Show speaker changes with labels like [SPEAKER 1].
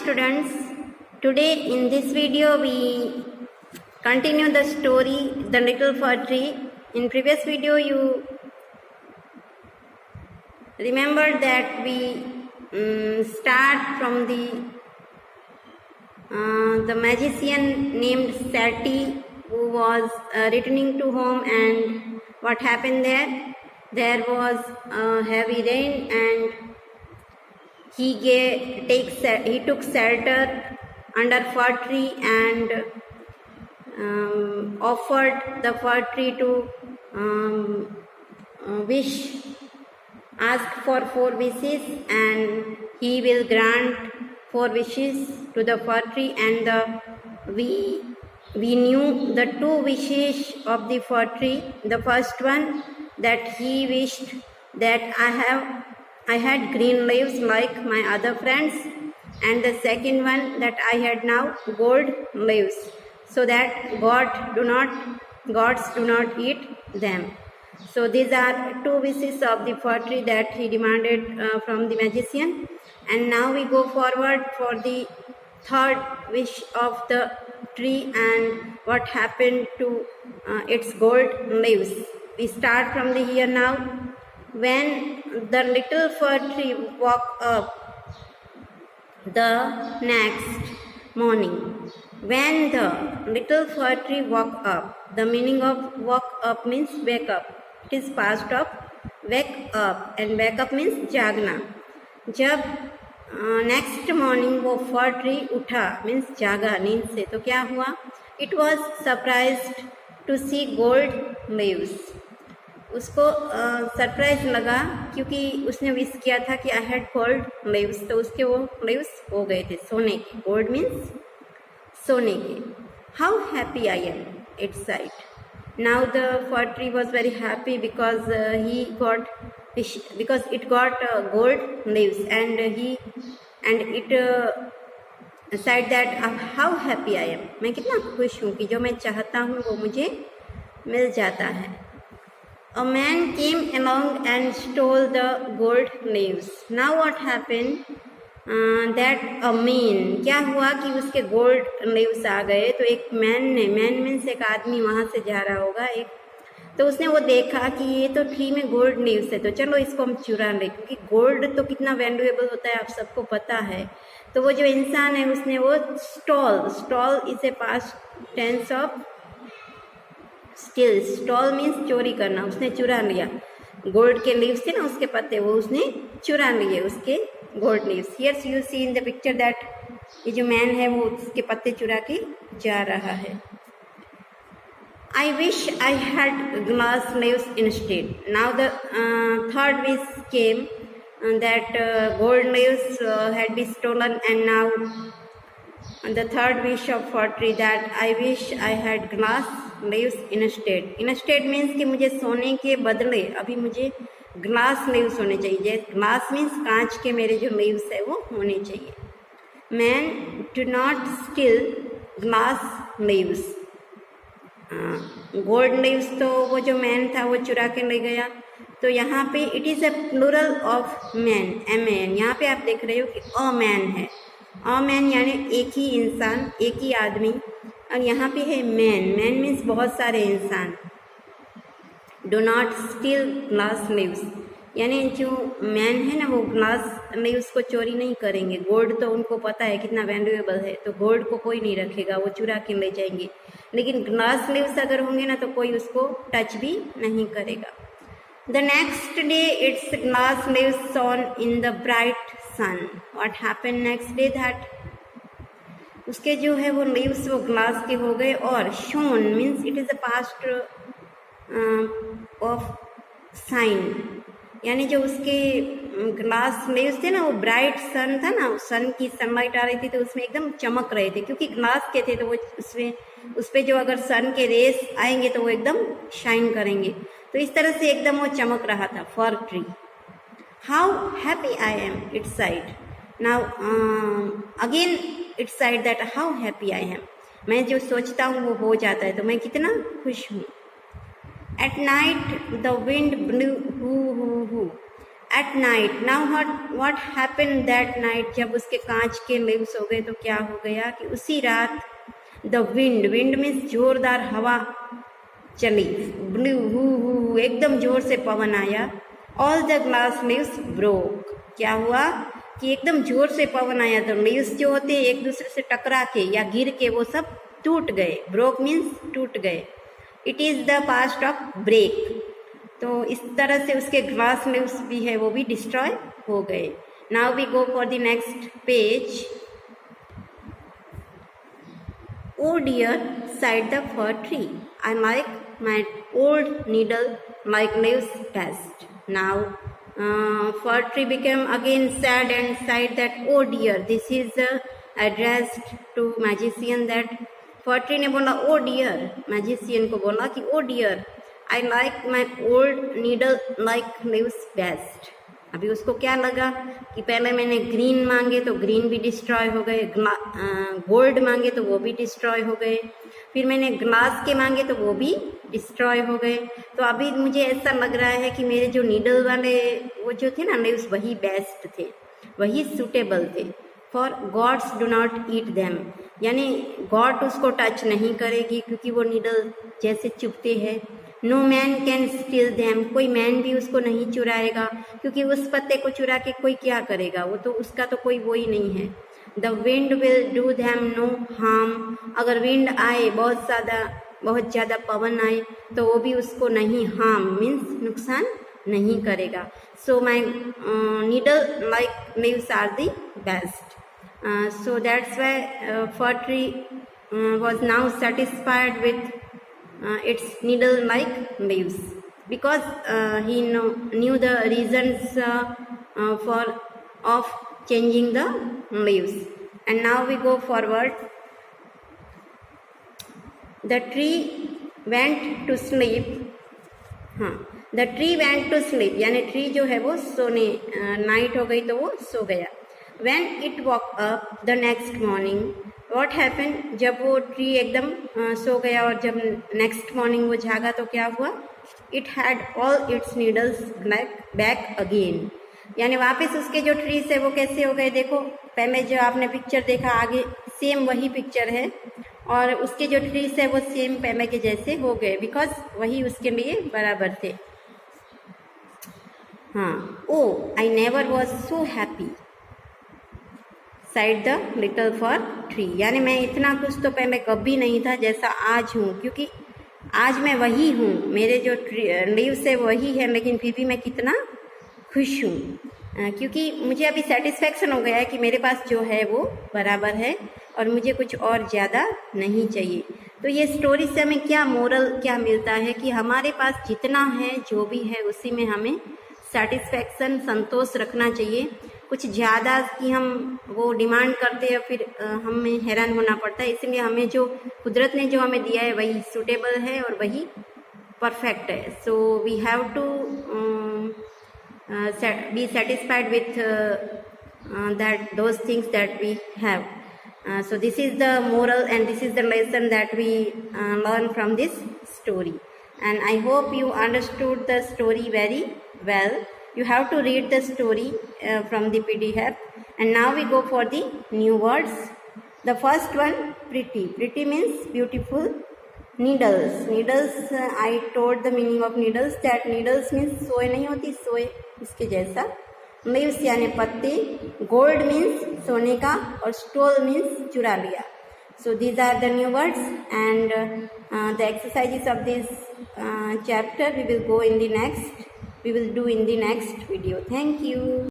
[SPEAKER 1] students. Today in this video we continue the story The Little Fir Tree. In previous video you remember that we start from the magician named Sati who was returning to home, and what happened there? There was a heavy rain and he took shelter under fir tree and offered the fir tree to ask for 4 wishes, and he will grant 4 wishes to the fir tree. And we knew the 2 wishes of the fir tree. The first one, that he wished that I had green leaves like my other friends, and the second one, that I had now gold leaves, so that gods do not eat them. So these are 2 wishes of the fir tree that he demanded from the magician. And now we go forward for the 3rd wish of the tree and what happened to its gold leaves. We start from the here now. When the little fir tree woke up the next morning. When the little fir tree woke up, the meaning of woke up means wake up. It is past of wake up, and wake up means जागना. जब next morning वो फर tree उठा means जागा नींद से, तो क्या हुआ? It was surprised to see gold leaves. उसको सरप्राइज लगा क्योंकि उसने विश किया था कि आई हैड गोल्ड लीव्स, तो उसके वो लीव्स हो गए थे सोने के. गोल्ड मीन्स सोने के. How happy I am it's side. Now the for tree was very happy because it got gold leaves, and it said that how happy I am. मैं कितना खुश हूँ कि जो मैं चाहता हूँ वो मुझे मिल जाता है. A man came along and stole the gold leaves. Now what happened? That a man, क्या हुआ कि उसके गोल्ड लीव्स आ गए. तो एक मैन मीन्स एक आदमी वहाँ से जा रहा होगा, तो उसने वो देखा कि ये तो ट्री में गोल्ड लीव्स है, तो चलो इसको हम चुरा लें, क्योंकि गोल्ड तो कितना वैल्यूएबल होता है आप सबको पता है. तो वो जो इंसान है उसने वो stole is a past tense of steal. Stole means चोरी करना. उसने चुरा लिया गोल्ड के लीव्स थे ना, उसके पत्ते, वो उसने चुरा लिए उसके gold leaves. Here you see in the picture that ये जो मैन है वो उसके पत्ते चुरा के जा रहा है. I wish I had glass leaves instead. Now the 3rd wish came, that gold leaves had been stolen, and now the 3rd wish of fir tree, that I wish I had glass leaves instead. Instead means कि मुझे सोने के बदले अभी मुझे glass leaves होने चाहिए. Glass means कांच के मेरे जो लीव्स है वो होने चाहिए. Man, do not steal glass leaves. Gold leaves तो वो जो मैन था वो चुरा के ले गया. तो यहाँ पे it is a plural of man, a man. यहाँ पे आप देख रहे हो कि अ मैन है. अ मैन यानी एक ही इंसान, एक ही आदमी, और यहाँ पे है मैन मीन्स बहुत सारे इंसान. Do not steel glass leaves यानी जो मैन है ना वो ग्लास लीव्स को चोरी नहीं करेंगे. गोल्ड तो उनको पता है कितना वैल्यूएबल है, तो गोल्ड को कोई नहीं रखेगा, वो चुरा के ले जाएंगे. लेकिन ग्लास लीव्स अगर होंगे ना तो कोई उसको टच भी नहीं करेगा. The next day its glass leaves shone in the bright sun. What happened next day? That उसके जो है वो लीव्स वो ग्लास के हो गए. और shown means it is a past of sine, यानी जो उसके ग्लास लीव्स थे ना वो ब्राइट सन था ना, सन की सनलाइट आ रही थी तो उसमें एकदम चमक रहे थे, क्योंकि ग्लास के थे तो वो उस पर जो अगर सन के रेस आएंगे तो वो एकदम शाइन करेंगे. तो इस तरह से एकदम वो चमक रहा था फर tree. How happy I am it's side. Now again it's side that how happy I am. मैं जो सोचता हूँ वो हो जाता है, तो मैं कितना खुश हूँ. At night the wind blew hoo hoo hoo at night. Now what happened that night, जब उसके कांच के लीव्स हो गए तो क्या हो गया कि उसी रात द विंड, विंड मीन्स जोरदार हवा चली, ब्लू हु एकदम जोर से पवन आया। All the glass leaves broke, क्या हुआ कि एकदम जोर से पवन आया तो लीव्स जो होते हैं एक दूसरे से टकरा के या गिर के वो सब टूट गए। ब्रोक मीन्स टूट गए। It is the past of break, तो इस तरह से उसके ग्लास लीव्स भी है वो भी डिस्ट्रॉय हो गए। Now we go for the next page. Oh dear, sighed the fir tree, I like my old needle like leaves best. Now, fir tree became again sad and sighed that, oh dear, this is addressed to magician, that fir tree ने बोला oh dear, magician को बोला कि oh dear, I like my old needle like leaves best. अभी उसको क्या लगा कि पहले मैंने ग्रीन मांगे तो ग्रीन भी डिस्ट्रॉय हो गए, गोल्ड मांगे तो वो भी डिस्ट्रॉय हो गए, फिर मैंने ग्लास के मांगे तो वो भी डिस्ट्रॉय हो गए। तो अभी मुझे ऐसा लग रहा है कि मेरे जो नीडल वाले वो जो थे ना लीव्स वही बेस्ट थे, वही सूटेबल थे। For gods do not eat them, यानी गॉड उसको टच नहीं करेगी क्योंकि वो नीडल जैसे चुभते हैं। No man can steal them, कोई मैन भी उसको नहीं चुराएगा क्योंकि उस पत्ते को चुरा के कोई क्या करेगा, वो तो उसका तो कोई वो ही नहीं है। The wind will do them no harm, अगर विंड आए बहुत ज़्यादा पवन आए तो वो भी उसको नहीं, हार्म मीन्स नुकसान नहीं करेगा। So my needle like leaves are the best. So that's why fir tree was now satisfied with its needle like leaves because he knew the reasons for of changing the leaves. And now we go forward. The tree went to sleep. The tree went to sleep, यानी tree जो है वो सोने, night हो गई तो वो सो गया। When it woke up the next morning, what happened, जब वो ट्री एकदम सो गया और जब नेक्स्ट मॉर्निंग वो जागा तो क्या हुआ, it had all it's needles back again, यानी वापस उसके जो ट्रीज है वो कैसे हो गए। देखो पहले जो आपने पिक्चर देखा आगे सेम वही पिक्चर है और उसके जो ट्रीज है वो सेम पहले के जैसे हो गए बिकॉज वही उसके लिए बराबर थे। Oh I never was so happy said the little fir tree, यानी मैं इतना खुश तो पहले कभी नहीं था जैसा आज हूँ, क्योंकि आज मैं वही हूँ, मेरे जो लीव्स है वही है, लेकिन फिर भी मैं कितना खुश हूँ क्योंकि मुझे अभी सेटिस्फैक्शन हो गया है कि मेरे पास जो है वो बराबर है और मुझे कुछ और ज़्यादा नहीं चाहिए। तो ये स्टोरी से हमें क्या मोरल क्या मिलता है कि हमारे पास जितना है जो भी है उसी में हमें सेटिस्फैक्शन संतोष रखना चाहिए। कुछ ज़्यादा की हम वो डिमांड करते हैं फिर हमें हैरान होना पड़ता है, इसलिए हमें जो कुदरत ने जो हमें दिया है वही सूटेबल है और वही परफेक्ट है। So we have to be satisfied with that those things that we have. So this is the moral and this is the lesson that we learn from this story, and I hope you understood the story very well. You have to read the story from the PDF. And now we go for the new words. The first one, pretty. Pretty means beautiful. Needles. Needles, I told the meaning of needles, that needles means सोए नहीं होती, सोए इसके जैसा। Leaves यानी पत्ते। Gold means सोने का और stole means चुरा लिया। So these are the new words, and the exercises of this chapter we will do in the next video. Thank you.